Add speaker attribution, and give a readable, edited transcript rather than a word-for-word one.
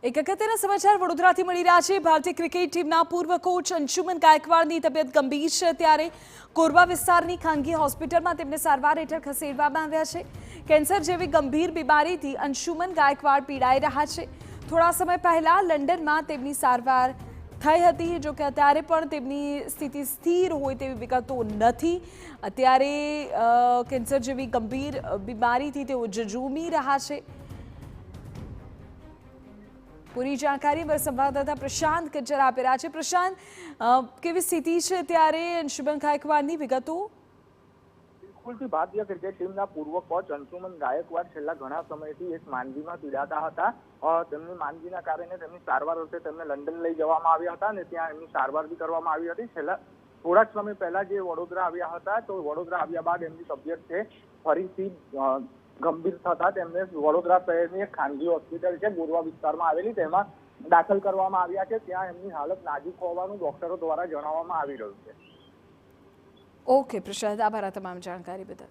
Speaker 1: એક અગત્યના સમાચાર વડોદરાથી મળી રહ્યા છે। ભારતીય ક્રિકેટ ટીમના પૂર્વ કોચ અંશુમન ગાયકવાડની તબિયત ગંભીર છે, ત્યારે કોરબા વિસ્તારની ખાનગી હોસ્પિટલમાં તેમને સારવાર હેઠળ ખસેડવામાં આવ્યા છે। કેન્સર જેવી ગંભીર બીમારીથી અંશુમન ગાયકવાડ પીડાઈ રહ્યા છે। થોડા સમય પહેલા લંડનમાં તેમની સારવાર થઈ હતી, જો કે અત્યારે પણ તેમની સ્થિતિ સ્થિર હોય તેવી વિગતો નથી। અત્યારે કેન્સર જેવી ગંભીર બીમારીથી તેઓ ઝઝૂમી રહ્યા છે। પૂરી જાણકારી અમારા સંવાદદાતા પ્રશાંત કચ્છર આપી રહ્યા છે। પ્રશાંત, કેવી સ્થિતિ છે ત્યારે અંશુમન ગાયકવાડની વિગતો?
Speaker 2: બિલકુલ, ભારતીય ક્રિકેટ ટીમના પૂર્વ કોચ અંશુમન ગાયકવાડ છેલ્લા ઘણા સમયથી એક માંદગીમાં પીડાતા હતા। તેમની માંદગીના કારણે તેમની સારવાર અર્થે તેમને લંડન લઈ જવામાં આવ્યા હતા અને ત્યાં એમની સારવાર બી કરવામાં આવી હતી। છેલ્લા થોડાક સમય પહેલા જે વડોદરા આવ્યા હતા, તો વડોદરા આવ્યા બાદ એમની તબિયત છે ફરીથી ગંભીર થતા તેમને વડોદરા શહેરની એક ખાનગી હોસ્પિટલ છે કોરબા વિસ્તારમાં આવેલી, તેમાં દાખલ કરવામાં આવ્યા છે। ત્યાં એમની હાલત નાજુક હોવાનું ડોક્ટરો દ્વારા જણાવવામાં આવી રહ્યું છે।
Speaker 1: ઓકે પ્રશાંત, આભાર આ તમામ જાણકારી બદલ।